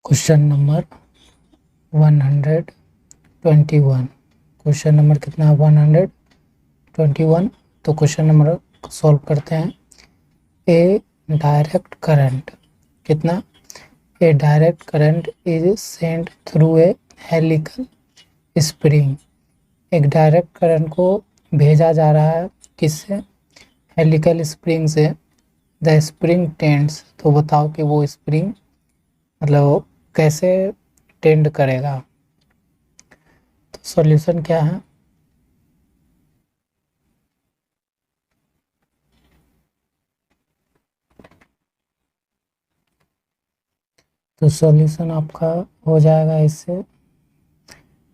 Question number 121। Question number कितना है? 121। तो क्वेश्चन नंबर सॉल्व करते हैं। ए डायरेक्ट करंट कितना? A direct current is sent through a helical spring. एक डायरेक्ट करंट को भेजा जा रहा है किससे? हेलिकल स्प्रिंग से। द स्प्रिंग टेंड्स, तो बताओ कि वो स्प्रिंग मतलब कैसे टेंड करेगा। तो सॉल्यूशन क्या है? तो सॉल्यूशन आपका हो जाएगा इससे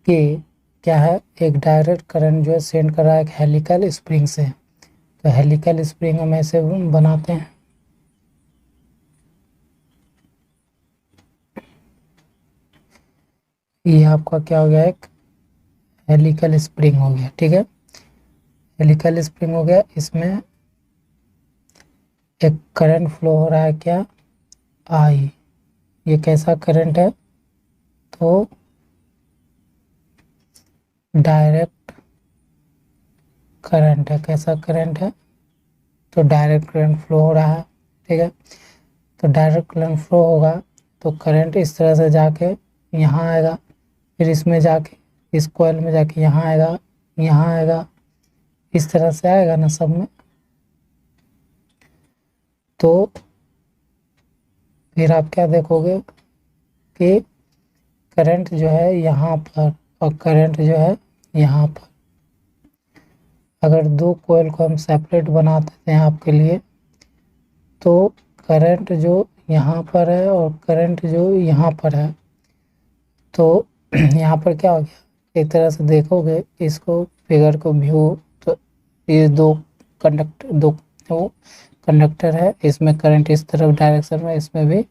कि क्या है, एक डायरेक्ट करंट जो है सेंड कर रहा है एक हेलिकल स्प्रिंग से। तो हेलिकल स्प्रिंग हम ऐसे बनाते हैं। ये आपका क्या हो गया? एक हेलिकल स्प्रिंग हो गया। ठीक है, हेलिकल स्प्रिंग हो गया। इसमें एक करंट फ्लो हो रहा है, क्या? आई। ये कैसा करंट है? तो डायरेक्ट करंट है। कैसा करंट है? तो डायरेक्ट करंट फ्लो हो रहा है। ठीक है, तो डायरेक्ट करंट फ्लो होगा तो करंट इस तरह से जाके यहाँ आएगा, फिर इसमें जाके इस कॉइल में जाके यहाँ आएगा, यहाँ आएगा, इस तरह से आएगा ना सब में। तो फिर आप क्या देखोगे कि करंट जो है यहाँ पर और करंट जो है यहाँ पर, अगर दो कॉइल को हम सेपरेट बना देते हैं आपके लिए, तो करंट जो यहाँ पर है और करंट जो यहाँ पर है, तो यहाँ पर क्या हो गया? एक तरह से देखोगे इसको, फिगर को व्यू, तो ये दो कंडक्टर है, इसमें करंट इस तरफ डायरेक्शन में, इसमें भी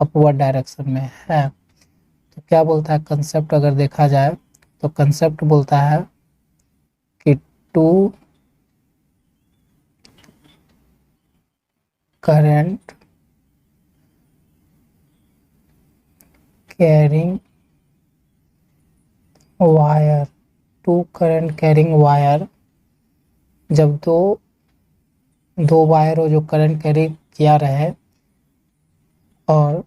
अपवर्ड डायरेक्शन में है। तो क्या बोलता है कंसेप्ट? अगर देखा जाए तो कंसेप्ट बोलता है कि two current carrying wire, two current carrying wire, जब दो वायर हो जो करंट कैरी किया रहे, और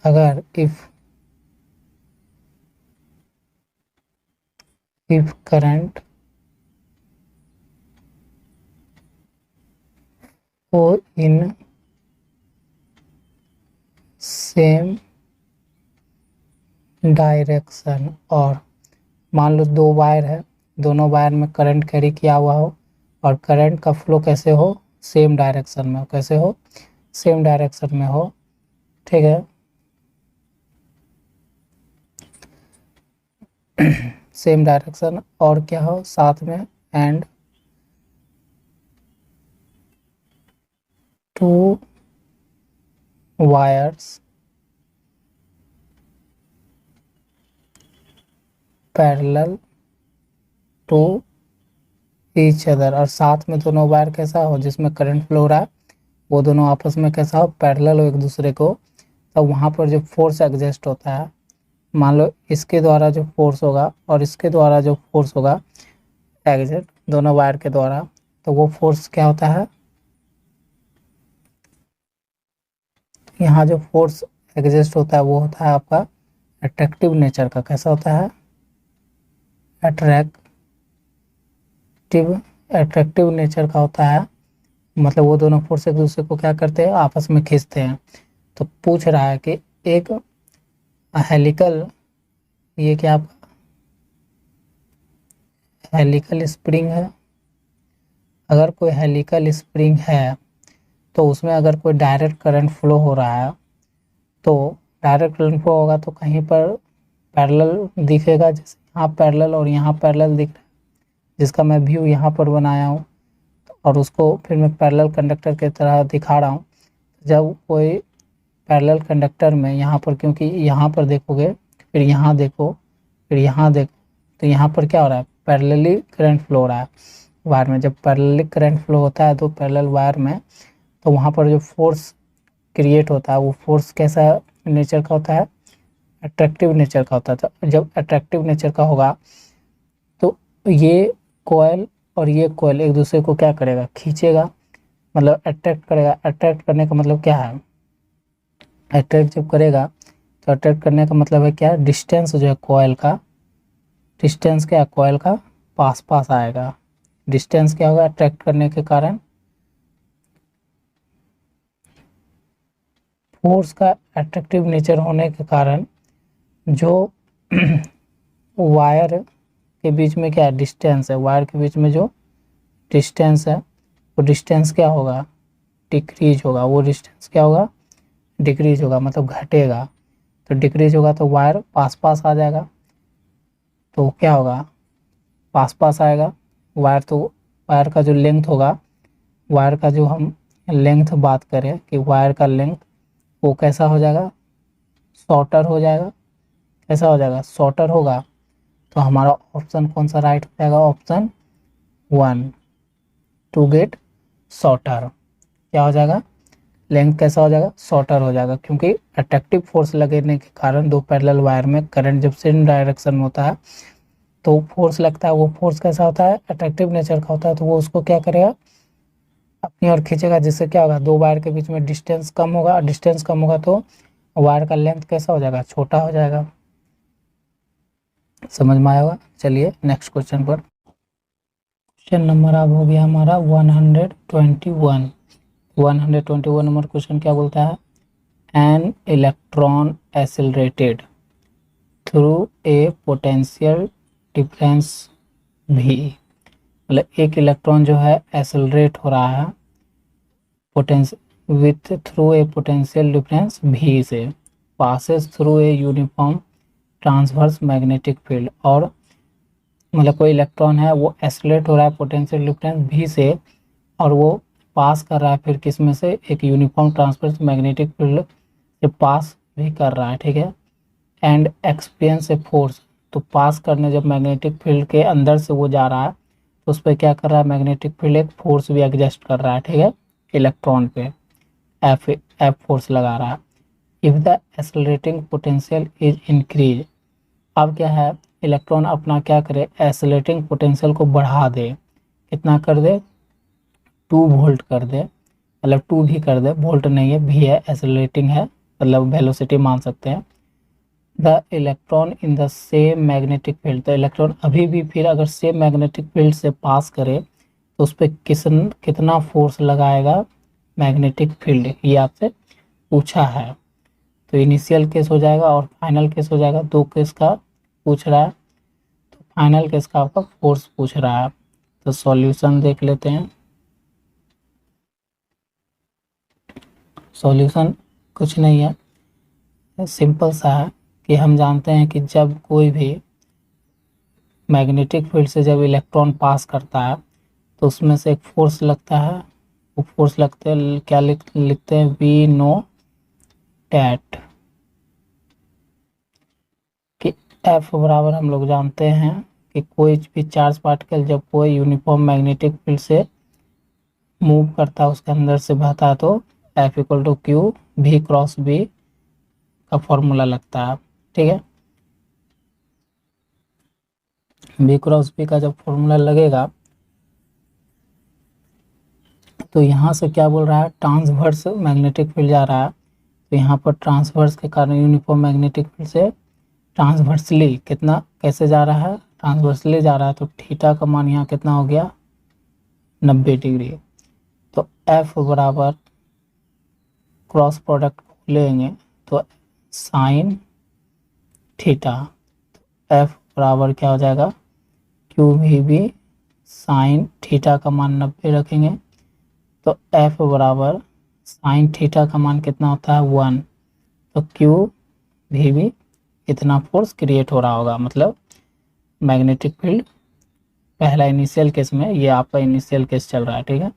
अगर इफ करंट हो इन सेम डायरेक्शन, और मान लो दो वायर है, दोनों वायर में करंट कैरी किया हुआ हो और करंट का फ्लो कैसे हो? सेम डायरेक्शन में हो। कैसे हो? सेम डायरेक्शन में हो। ठीक है, सेम डायरेक्शन, और क्या हो साथ में? And two wires parallel to each other, और साथ में दोनों वायर कैसा हो जिसमें करंट फ्लो हो रहा है, वो दोनों आपस में कैसा हो? पैरेलल हो एक दूसरे को। तब वहाँ पर जो फोर्स एग्जिस्ट होता है, मान लो इसके द्वारा जो फोर्स होगा और इसके द्वारा जो फोर्स होगा एग्जिट दोनों वायर के द्वारा, तो वो फोर्स क्या होता है? यहाँ जो फोर्स एग्जिस्ट होता है वो होता है आपका अट्रैक्टिव नेचर का। कैसा होता है? अट्रैक्टिव नेचर का होता है। मतलब वो दोनों फोर्स एक दूसरे को क्या करते हैं? आपस में खींचते हैं। तो पूछ रहा है कि एक हेलिकल, ये क्या आपका हेलिकल स्प्रिंग है। अगर कोई हेलिकल स्प्रिंग है तो उसमें अगर कोई डायरेक्ट करंट फ्लो हो रहा है, तो डायरेक्ट करंट फ्लो होगा तो कहीं पर पैरेलल दिखेगा, जैसे यहाँ पैरेलल और यहाँ पैरेलल दिख रहा है, जिसका मैं व्यू यहाँ पर बनाया हूँ, और उसको फिर मैं पैरेलल कंडक्टर की तरह दिखा रहा हूँ। जब कोई पैरेलल कंडक्टर में यहाँ पर, क्योंकि यहाँ पर देखोगे, फिर यहाँ देखो, फिर यहाँ देखो, तो यहाँ पर क्या हो रहा है? पैरेलली करंट फ्लो हो रहा है वायर में। जब पैरेलली करंट फ्लो होता है तो पैरेलल वायर में, तो वहाँ पर जो फोर्स क्रिएट होता है वो फोर्स कैसा नेचर का होता है, अट्रैक्टिव नेचर का होता है। तो जब अट्रैक्टिव नेचर का होगा तो ये कॉइल और ये कॉइल एक दूसरे को क्या करेगा, खींचेगा, मतलब अट्रैक्ट करेगा। अट्रैक्ट करने का मतलब क्या है, अट्रैक्ट जब करेगा तो अट्रैक्ट करने का मतलब है क्या, डिस्टेंस जो है कॉइल का, डिस्टेंस क्या, कॉइल का पास पास आएगा। डिस्टेंस क्या होगा अट्रैक्ट करने के कारण, फोर्स का अट्रैक्टिव नेचर होने के कारण जो वायर के बीच में क्या डिस्टेंस है, वायर के बीच में जो डिस्टेंस है वो डिस्टेंस क्या होगा, डिक्रीज होगा। वो डिस्टेंस क्या होगा, डिक्रीज होगा, मतलब घटेगा। तो डिक्रीज होगा तो वायर पास पास आ जाएगा, तो क्या होगा, पास पास आएगा वायर। तो वायर का जो लेंथ होगा, वायर का जो हम लेंथ बात करें कि वायर का लेंथ वो कैसा हो जाएगा, शॉर्टर हो जाएगा। कैसा हो जाएगा, शॉर्टर होगा। तो हमारा ऑप्शन कौन सा राइट हो जाएगा, ऑप्शन 1, टू गेट शॉर्टर। क्या हो जाएगा, लेंथ कैसा हो जाएगा, शॉर्टर हो जाएगा, क्योंकि अट्रैक्टिव फोर्स लगने के कारण दो पैरेलल वायर में करंट जब सेम डायरेक्शन में होता है तो फोर्स लगता है। वो फोर्स कैसा होता है, अट्रैक्टिव नेचर का होता है। तो वो उसको क्या करेगा, अपनी ओर खींचेगा, जिससे क्या होगा, दो वायर के बीच में डिस्टेंस कम होगा। डिस्टेंस कम होगा तो वायर का लेंथ कैसा हो जाएगा, छोटा हो जाएगा। समझ में आया होगा। चलिए नेक्स्ट क्वेश्चन पर। क्वेश्चन नंबर अब हो गया हमारा 121। 121 नंबर क्वेश्चन क्या बोलता है, an electron accelerated through a potential difference भी, मतलब एक इलेक्ट्रॉन जो है एक्सेलरेट हो रहा है with through a potential difference भी से, passes through a uniform transverse magnetic field. और मतलब कोई इलेक्ट्रॉन है वो एक्सेलरेट हो रहा है पोटेंशियल डिफरेंस भी से, और वो पास कर रहा है फिर किस में से, एक यूनिफॉर्म ट्रांसवर्स मैग्नेटिक फील्ड से पास भी कर रहा है, ठीक है। एंड एक्सपीरियंस ए फोर्स, तो पास करने जब मैग्नेटिक फील्ड के अंदर से वो जा रहा है तो उस पर क्या कर रहा है, मैग्नेटिक फील्ड एक फोर्स भी एडजस्ट कर रहा है, ठीक है, इलेक्ट्रॉन पे एफ फोर्स लगा रहा है। If the accelerating potential is increase, अब क्या है, इलेक्ट्रॉन अपना क्या करे, एक्सेलरेटिंग पोटेंशियल को बढ़ा दे। कितना कर दे, 2 वोल्ट कर दे, मतलब 2 भी कर दे, वोल्ट नहीं है, भी है, एक्सेलरेटिंग है, मतलब वेलोसिटी मान सकते हैं। The electron in the same magnetic field, तो इलेक्ट्रॉन अभी भी फिर अगर सेम मैग्नेटिक फील्ड से पास करे तो उस पर कितना फोर्स लगाएगा मैग्नेटिक फील्ड, ये आपसे पूछा है। तो इनिशियल केस हो जाएगा और फाइनल केस हो जाएगा, दो केस का पूछ रहा है। तो फाइनल केस का आपका फोर्स पूछ रहा है। तो सॉल्यूशन देख लेते हैं। सॉल्यूशन कुछ नहीं है, सिंपल सा है कि हम जानते हैं कि जब कोई भी मैग्नेटिक फील्ड से जब इलेक्ट्रॉन पास करता है तो उसमें से एक फोर्स लगता है। वो फोर्स लगते हैं, क्या लिखते हैं, वी नो डैट कि एफ बराबर हम लोग जानते हैं कि कोई भी चार्ज पार्टिकल जब कोई यूनिफॉर्म मैग्नेटिक फील्ड से मूव करता है, उसके अंदर से बहता है, तो एफ इक्वल टू क्यू भी क्रॉस बी का फॉर्मूला लगता है, ठीक है। बी क्रॉस बी का जब फॉर्मूला लगेगा तो यहाँ से क्या बोल रहा है, ट्रांसवर्स मैग्नेटिक फील्ड जा रहा है। तो यहाँ पर ट्रांसवर्स के कारण यूनिफॉर्म मैग्नेटिक फील्ड से ट्रांसवर्सली कितना कैसे जा रहा है, ट्रांसवर्सली जा रहा है। तो थीटा का मान यहाँ कितना हो गया, 90 डिग्री। तो एफ बराबर क्रॉस प्रोडक्ट लेंगे तो साइन थीटा, एफ बराबर क्या हो जाएगा, क्यू भी साइन थीटा का मान 90 रखेंगे। तो एफ बराबर साइन थीटा का मान कितना होता है, 1। तो क्यू भी इतना फोर्स क्रिएट हो रहा होगा, मतलब मैग्नेटिक फील्ड पहला इनिशियल केस में, ये आपका इनिशियल केस चल रहा है, ठीक है,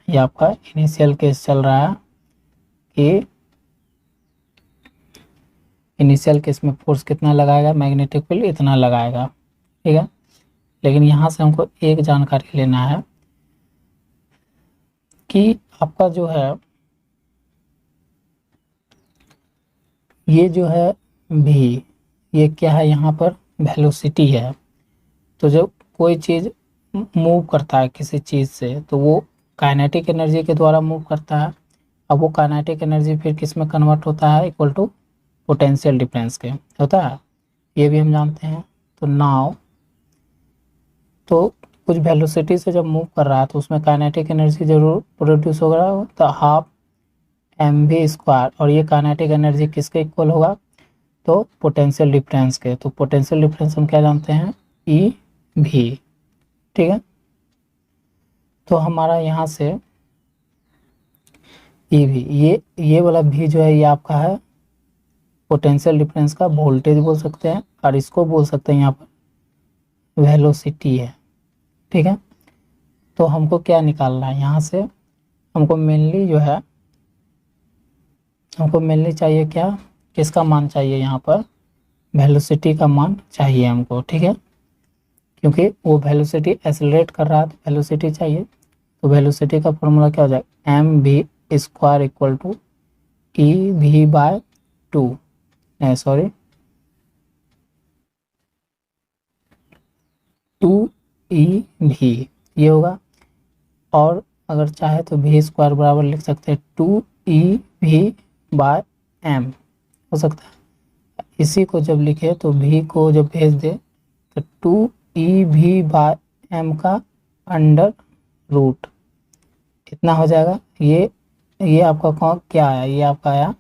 ये आपका इनिशियल केस चल रहा है कि इनिशियल केस में फोर्स कितना लगाएगा, मैग्नेटिक फील्ड इतना लगाएगा, ठीक है। लेकिन यहाँ से हमको एक जानकारी लेना है कि आपका जो है ये जो है भी, ये क्या है यहाँ पर वेलोसिटी है। तो जब कोई चीज़ मूव करता है किसी चीज़ से तो वो काइनेटिक एनर्जी के द्वारा मूव करता है। अब वो काइनेटिक एनर्जी फिर किस में कन्वर्ट होता है, इक्वल टू पोटेंशियल डिफरेंस के होता है, ये भी हम जानते हैं। तो नाउ तो कुछ वेलोसिटी से जब मूव कर रहा है तो उसमें काइनेटिक एनर्जी जरूर प्रोड्यूस होगा, तो हाफ mv², और ये काइनेटिक एनर्जी किसके इक्वल होगा, तो पोटेंशियल डिफरेंस के। तो पोटेंशियल डिफरेंस हम क्या जानते हैं, ई भी। ठीक है, तो हमारा यहाँ से ई भी, ये वाला भी जो है ये आपका है पोटेंशियल डिफरेंस का वोल्टेज बोल सकते हैं, और इसको बोल सकते हैं यहाँ पर वेलोसिटी है। ठीक है, तो हमको क्या निकालना है यहाँ से, हमको मेनली चाहिए क्या, किसका मान चाहिए, यहाँ पर वेलोसिटी का मान चाहिए हमको। ठीक है, क्योंकि वो वेलोसिटी एक्सेलरेट कर रहा है तो वेलोसिटी चाहिए। तो वेलोसिटी का फॉर्मूला क्या हो जाएगा, mv² इक्वल टू ई भी बाय 2, सॉरी 2e_v ये होगा। और अगर चाहे तो v² बराबर लिख सकते हैं 2e_v/m हो सकता है। इसी को जब लिखे तो v को जब भेज दे तो 2e_v/m का अंडर रूट इतना हो जाएगा। ये आपका कौन क्या आया, ये आपका आया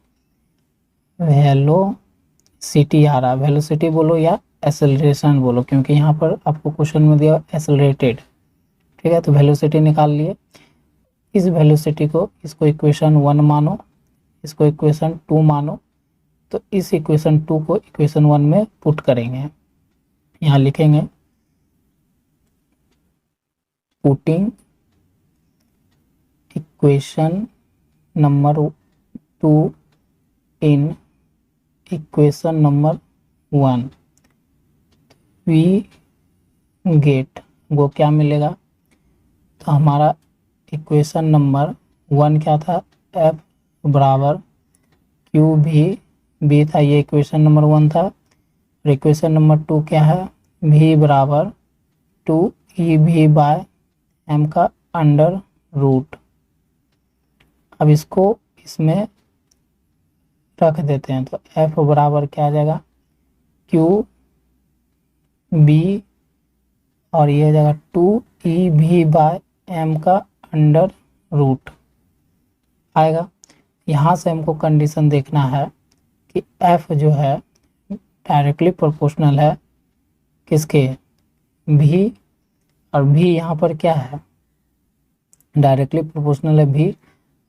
वेलोसिटी आ रहा है। वेलोसिटी बोलो या एक्सेलरेशन बोलो, क्योंकि यहाँ पर आपको क्वेश्चन में दिया एक्सेलरेटेड। ठीक है, तो वेलोसिटी निकाल लिए। इस वेलोसिटी को, इसको इक्वेशन 1 मानो, इसको इक्वेशन 2 मानो। तो इस इक्वेशन 2 को इक्वेशन 1 में पुट करेंगे, यहाँ लिखेंगे putting equation number 2 in equation number 1 we get वो क्या मिलेगा। तो हमारा इक्वेशन नंबर 1 क्या था, F बराबर क्यू भी था, ये इक्वेशन नंबर 1 था। और इक्वेशन नंबर 2 क्या है, V बराबर 2e_v/m का अंडर रूट। अब इसको इसमें रख देते हैं तो F बराबर क्या आ जाएगा, क्यू बी और ये हो जाएगा 2e_v/m का अंडर रूट आएगा। यहाँ से हमको कंडीशन देखना है कि F जो है डायरेक्टली प्रोपोर्शनल है किसके, V, और V यहाँ पर क्या है, डायरेक्टली प्रोपोर्शनल है V,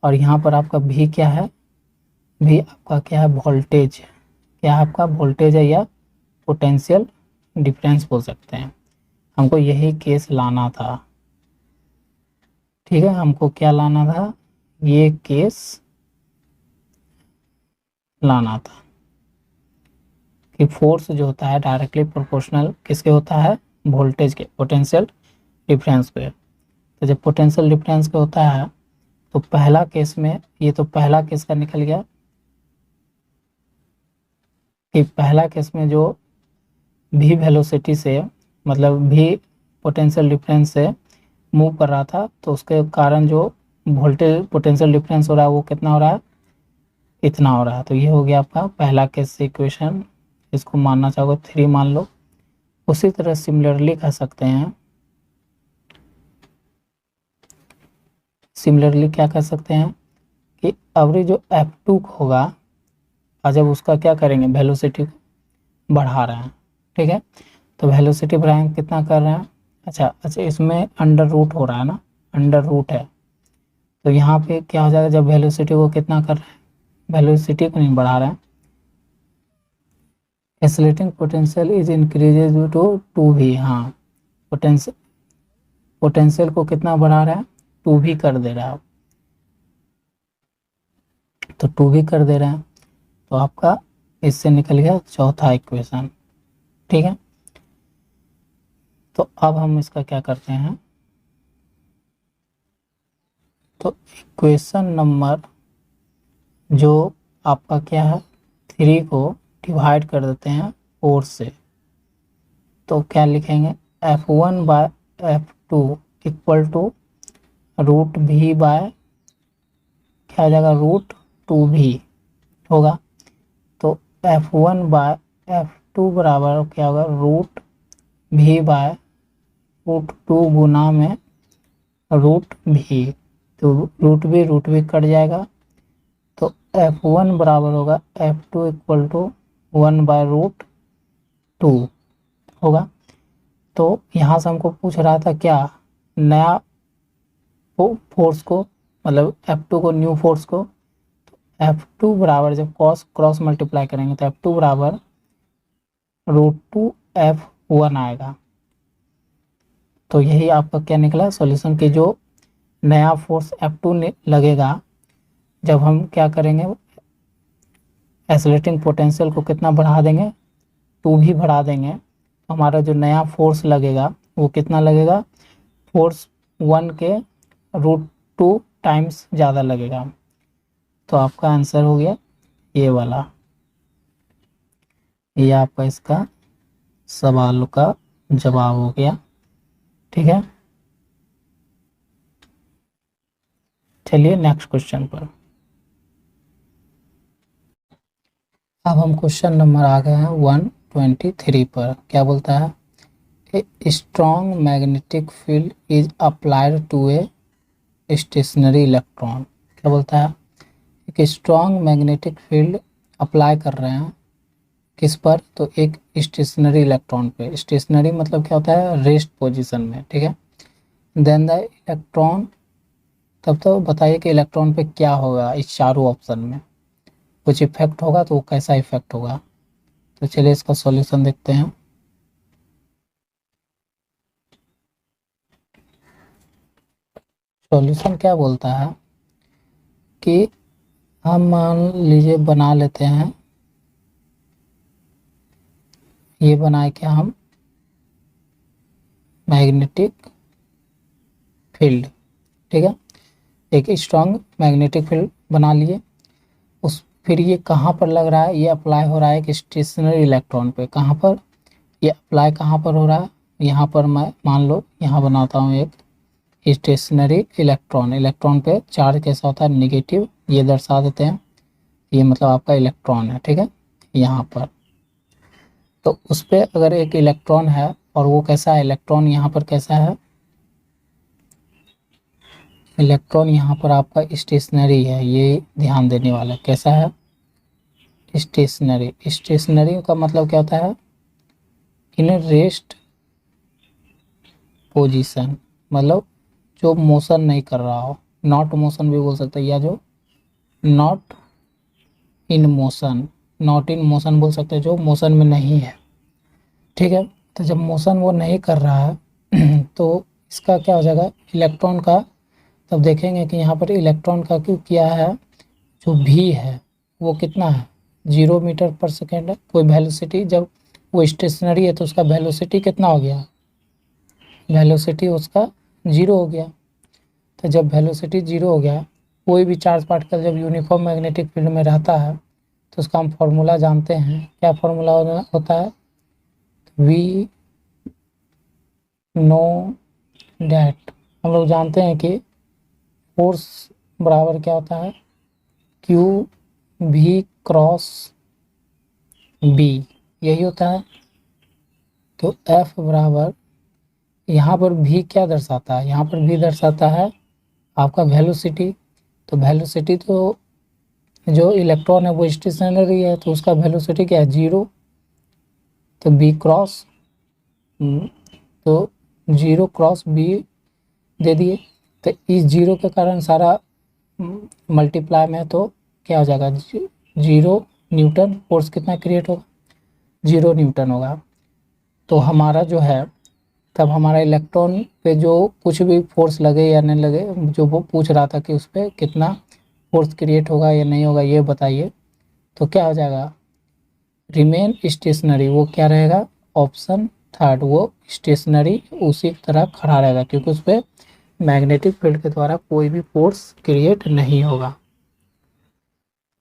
और यहाँ पर आपका V क्या है, V आपका क्या है, वोल्टेज, क्या है आपका वोल्टेज है या पोटेंशियल डिफरेंस बोल सकते हैं। हमको यही केस लाना था। ठीक है, हमको क्या लाना था, ये केस लाना था कि फोर्स जो होता है डायरेक्टली प्रोपोर्शनल किसके होता है, वोल्टेज के, पोटेंशियल डिफरेंस पे। तो जब पोटेंशियल डिफरेंस के होता है तो पहला केस में, ये तो पहला केस का निकल गया कि पहला केस में जो भी वेलोसिटी से, मतलब भी पोटेंशियल डिफरेंस से मूव कर रहा था तो उसके कारण जो वोल्टेज पोटेंशियल डिफरेंस हो रहा है वो कितना हो रहा है, इतना हो रहा है। तो ये हो गया आपका पहला केस इक्वेशन, इसको मानना चाहोगे 3 मान लो। उसी तरह सिमिलरली कह सकते हैं, सिमिलरली क्या कह सकते हैं कि अवरी जो F2 होगा, और जब उसका क्या करेंगे, वेलोसिटी को बढ़ा रहे हैं। ठीक है, तो वेलोसिटी बढ़ाएंगे, कितना कर रहे हैं, अच्छा इसमें अंडर रूट हो रहा है ना, अंडर रूट है। तो यहाँ पे क्या हो जाएगा, जब वेलोसिटी को कितना कर रहे हैं, वेलोसिटी को नहीं बढ़ा रहे हैं, accelerating potential is increases due to 2v। हाँ, पोटेंशियल को कितना बढ़ा रहा है, 2v कर दे रहा है, तो 2v कर दे रहे हैं। तो आपका इससे निकल गया चौथा इक्वेशन। ठीक है, तो अब हम इसका क्या करते हैं, तो इक्वेशन नंबर जो आपका क्या है 3 को डिवाइड कर देते हैं 4 से, तो क्या लिखेंगे F1/F2 इक्वल टू रूट भी बाय क्या आ जाएगा √2v होगा। तो F1/F2 बराबर क्या होगा √v/√2 गुना में √v, तो √v कट जाएगा, तो F1 बराबर होगा F2 इक्वल टू 1/√2 होगा। तो यहाँ से हमको पूछ रहा था क्या, नया फोर्स को, मतलब F2 को, न्यू फोर्स को, तो F2 बराबर जब क्रॉस मल्टीप्लाई करेंगे तो F2 बराबर √2F1 आएगा। तो यही आपका क्या निकला सॉल्यूशन की, जो नया फोर्स F2 लगेगा जब हम क्या करेंगे, एक्सेलरेटिंग पोटेंशियल को कितना बढ़ा देंगे, 2 भी बढ़ा देंगे, तो हमारा जो नया फोर्स लगेगा वो कितना लगेगा, फोर्स 1 के √2 टाइम्स ज़्यादा लगेगा। तो आपका आंसर हो गया ये वाला, ये आपका इसका सवाल का जवाब हो गया। ठीक है, चलिए नेक्स्ट क्वेश्चन पर। अब हम क्वेश्चन नंबर आ गए हैं 123 पर। क्या बोलता है, a strong magnetic field is applied to a stationary electron. क्या बोलता है, एक स्ट्रॉन्ग मैग्नेटिक फील्ड अप्लाई कर रहे हैं किस पर, तो एक स्टेशनरी इलेक्ट्रॉन पे। स्टेशनरी मतलब क्या होता है, रेस्ट पोजीशन में। ठीक है, देन द इलेक्ट्रॉन, तब तो बताइए कि इलेक्ट्रॉन पे क्या होगा, इस चारों ऑप्शन में कुछ इफेक्ट होगा तो वो कैसा इफेक्ट होगा। तो चलिए इसका सॉल्यूशन देखते हैं। सॉल्यूशन क्या बोलता है कि हम मान लीजिए बना लेते हैं, ये बनाए क्या हम, मैग्नेटिक फील्ड। ठीक है, एक स्ट्रॉन्ग मैग्नेटिक फील्ड बना लिए, उस फिर ये कहाँ पर लग रहा है, ये अप्लाई हो रहा है एक स्टेशनरी इलेक्ट्रॉन पे। कहाँ पर ये अप्लाई कहाँ पर हो रहा है, यहाँ पर मैं मान लो यहाँ बनाता हूँ एक स्टेशनरी इलेक्ट्रॉन। इलेक्ट्रॉन पे चार्ज कैसा होता है, निगेटिव, ये दर्शा देते हैं, ये मतलब आपका इलेक्ट्रॉन है। ठीक है, यहाँ पर तो उस पर अगर एक इलेक्ट्रॉन है और वो कैसा है, इलेक्ट्रॉन यहाँ पर कैसा है, इलेक्ट्रॉन यहाँ पर आपका स्टेशनरी है, ये ध्यान देने वाला। कैसा है, स्टेशनरी। स्टेशनरी का मतलब क्या होता है, इन रेस्ट पोजीशन, मतलब जो मोशन नहीं कर रहा हो, नॉट मोशन भी बोल सकते हैं, या जो not in motion, not in motion बोल सकते हैं, जो मोशन में नहीं है। ठीक है, तो जब मोशन वो नहीं कर रहा है तो इसका क्या हो जाएगा, इलेक्ट्रॉन का, तब देखेंगे कि यहाँ पर इलेक्ट्रॉन का क्यों किया है, जो भी है वो कितना है, 0 मीटर पर सेकेंड है। कोई वेलोसिटी, जब वो स्टेशनरी है तो उसका वेलोसिटी कितना हो गया, वेलोसिटी उसका 0 हो गया। तो जब वेलोसिटी 0 हो गया, कोई भी चार्ज पार्टिकल जब यूनिफॉर्म मैग्नेटिक फील्ड में रहता है तो उसका हम फॉर्मूला जानते हैं। क्या फॉर्मूला होता है, वी नो डैट, हम लोग जानते हैं कि फोर्स बराबर क्या होता है, क्यू भी क्रॉस बी, यही होता है। तो एफ बराबर, यहाँ पर भी क्या दर्शाता है, यहाँ पर भी दर्शाता है आपका वेलोसिटी। तो वेलोसिटी, तो जो इलेक्ट्रॉन है वो स्टेशनरी है तो उसका वेलोसिटी क्या है, 0। तो बी क्रॉस, तो 0 क्रॉस बी दे दिए, तो इस 0 के कारण सारा मल्टीप्लाई में तो क्या हो जाएगा, 0 न्यूटन। फोर्स कितना क्रिएट होगा, 0 न्यूटन होगा। तो हमारा जो है, तब हमारा इलेक्ट्रॉन पे जो कुछ भी फोर्स लगे या नहीं लगे, जो वो पूछ रहा था कि उस पर कितना फोर्स क्रिएट होगा या नहीं होगा, ये बताइए। तो क्या हो जाएगा, रिमेन स्टेशनरी, वो क्या रहेगा, ऑप्शन थर्ड, वो स्टेशनरी उसी तरह खड़ा रहेगा, क्योंकि उस पर मैग्नेटिक फील्ड के द्वारा कोई भी फोर्स क्रिएट नहीं होगा।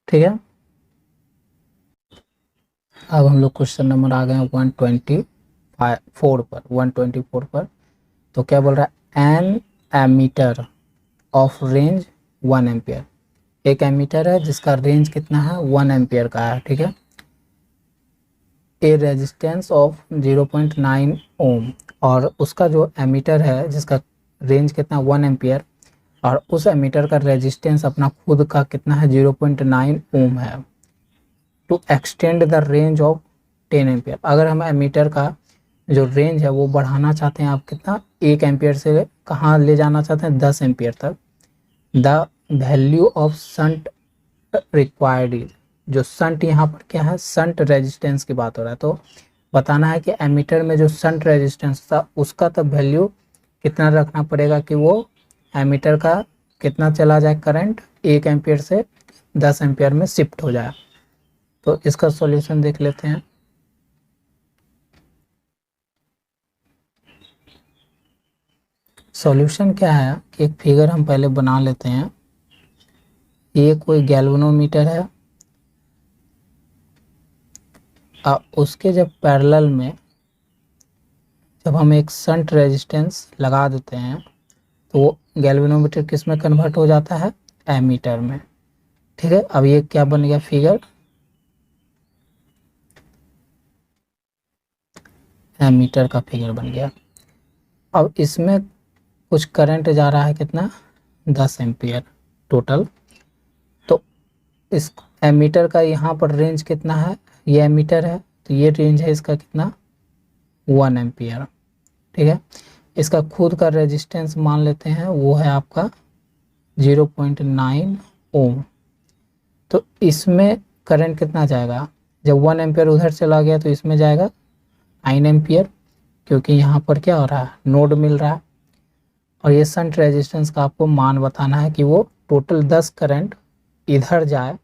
ठीक है, अब हम लोग क्वेश्चन नंबर आ गए हैं 124 पर 124 पर। तो क्या बोल रहा है, an ammeter of range 1 ampere. एक एमीटर है जिसका रेंज कितना है, 1 एम्पियर का है, ठीक है। ए रेजिस्टेंस ऑफ 0.9 ओम, और उसका जो एमीटर है जिसका रेंज कितना 1 एम्पियर, और उस एमीटर का रेजिस्टेंस अपना खुद का कितना है 0.9 ओम है। To extend the range of 10 ampere. अगर हम एमीटर का जो रेंज है वो बढ़ाना चाहते हैं, आप कितना 1 एम्पियर से कहाँ ले जाना चाहते हैं, 10 एम्पियर तक। The value of shunt required is, जो शंट यहाँ पर क्या है, शंट रेजिस्टेंस की बात हो रहा है। तो बताना है कि एमीटर में जो शंट रेजिस्टेंस था उसका तब वैल्यू कितना रखना पड़ेगा कि वो एमीटर का कितना चला जाए करंट, 1 एम्पियर से 10 एम्पियर में शिफ्ट हो जाए। तो इसका सॉल्यूशन देख लेते हैं। सॉल्यूशन क्या है कि एक फिगर हम पहले बना लेते हैं। ये कोई गैल्वेनोमीटर है, उसके जब पैरेलल में जब हम एक शंट रेजिस्टेंस लगा देते हैं तो वो गैल्वेनोमीटर किस में कन्वर्ट हो जाता है, एमीटर में, ठीक है। अब ये क्या बन गया फिगर, एमीटर का फिगर बन गया। अब इसमें कुछ करंट जा रहा है कितना, 10 एम्पियर टोटल। तो इस एमीटर का यहाँ पर रेंज कितना है, ये एमीटर है तो ये रेंज है इसका कितना, 1 एम्पियर, ठीक है। इसका खुद का रेजिस्टेंस मान लेते हैं वो है आपका 0.9 ओम। तो इसमें करंट कितना जाएगा, जब 1 एम्पियर उधर चला गया तो इसमें जाएगा 9 एम्पियर, क्योंकि यहाँ पर क्या हो रहा है, नोड मिल रहा है। और ये शंट रेजिस्टेंस का आपको मान बताना है कि वो टोटल 10 करंट इधर जाए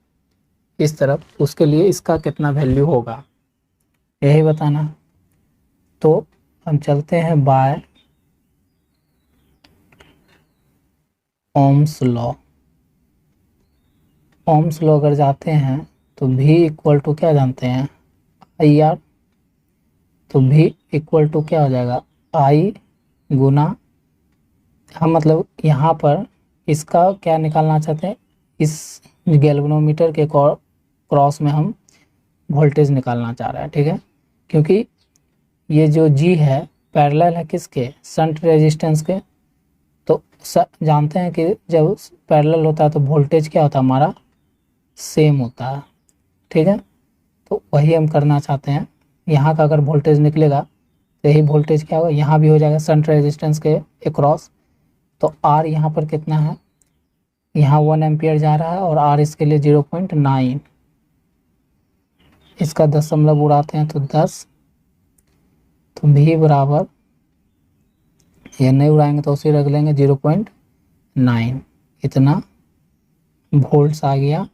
इस तरफ, उसके लिए इसका कितना वैल्यू होगा, यही बताना। तो हम चलते हैं by Ohm's law. Ohm's law अगर जाते हैं तो V इक्वल टू क्या जानते हैं, IR। तो V इक्वल टू क्या हो जाएगा, I गुना, हम मतलब यहाँ पर इसका क्या निकालना चाहते हैं, इस गैल्वेनोमीटर के क्रॉस में हम वोल्टेज निकालना चाह रहे हैं, ठीक है। क्योंकि ये जो G है पैरेलल है किसके, शंट रेजिस्टेंस के। तो जानते हैं कि जब पैरेलल होता है तो वोल्टेज क्या होता है हमारा, सेम होता है, ठीक है। तो वही हम करना चाहते हैं। यहाँ का अगर वोल्टेज निकलेगा तो यही वोल्टेज क्या होगा, यहाँ भी हो जाएगा शंट रेजिस्टेंस के अक्रॉस। तो R यहाँ पर कितना है, यहाँ 1 एम्पियर जा रहा है और R इसके लिए 0.9, इसका दशमलव उड़ाते हैं तो 10। तो V बराबर, ये नहीं उड़ाएंगे तो उसी रख लेंगे 0.9, इतना वोल्ट्स आ गया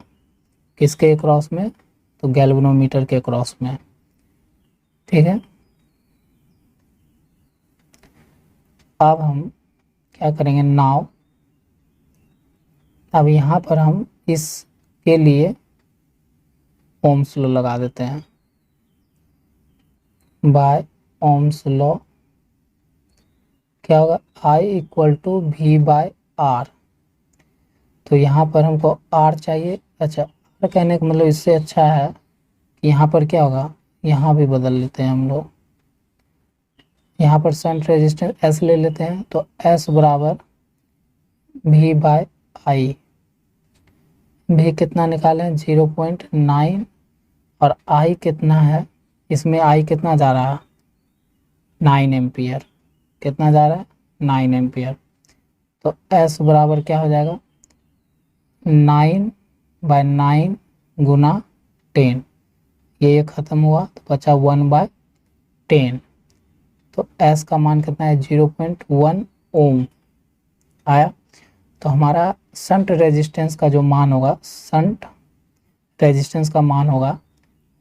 किसके क्रॉस में, तो गैल्वेनोमीटर के क्रॉस में, ठीक है। अब हम क्या करेंगे नाउ, अब यहाँ पर हम इसके लिए ओम्स लॉ लगा देते हैं। बाय ओम्स लॉ क्या होगा, I equal to V by R। तो यहाँ पर हमको R चाहिए, अच्छा R कहने का मतलब इससे अच्छा है कि यहाँ पर क्या होगा, यहाँ भी बदल लेते हैं हम लोग। यहाँ पर शंट रेजिस्टेंस S ले लेते हैं, तो S बराबर V बाय I। V कितना निकालें 0.9, और I कितना है, इसमें I कितना जा रहा है 9 एम्पियर, कितना जा रहा है 9 एम्पियर। तो S बराबर क्या हो जाएगा 9/9 गुना 10, ये ख़त्म हुआ तो बचा 1/10। तो S का मान कितना है 0.1 ओम आया। तो हमारा शंट रेजिस्टेंस का जो मान होगा, शंट रेजिस्टेंस का मान होगा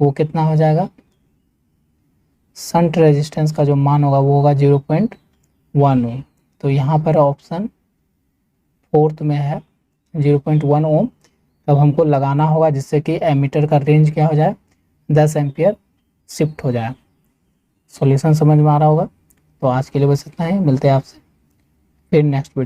वो कितना हो जाएगा, शंट रेजिस्टेंस का जो मान होगा वो होगा 0.1 ओम। तो यहाँ पर ऑप्शन 4 में है 0.1 ओम। तब हमको लगाना होगा जिससे कि एमीटर का रेंज क्या हो जाए 10 एम्पियर शिफ्ट हो जाए। सॉल्यूशन समझ में आ रहा होगा। तो आज के लिए बस इतना ही, मिलते हैं आपसे फिर नेक्स्ट वीडियो।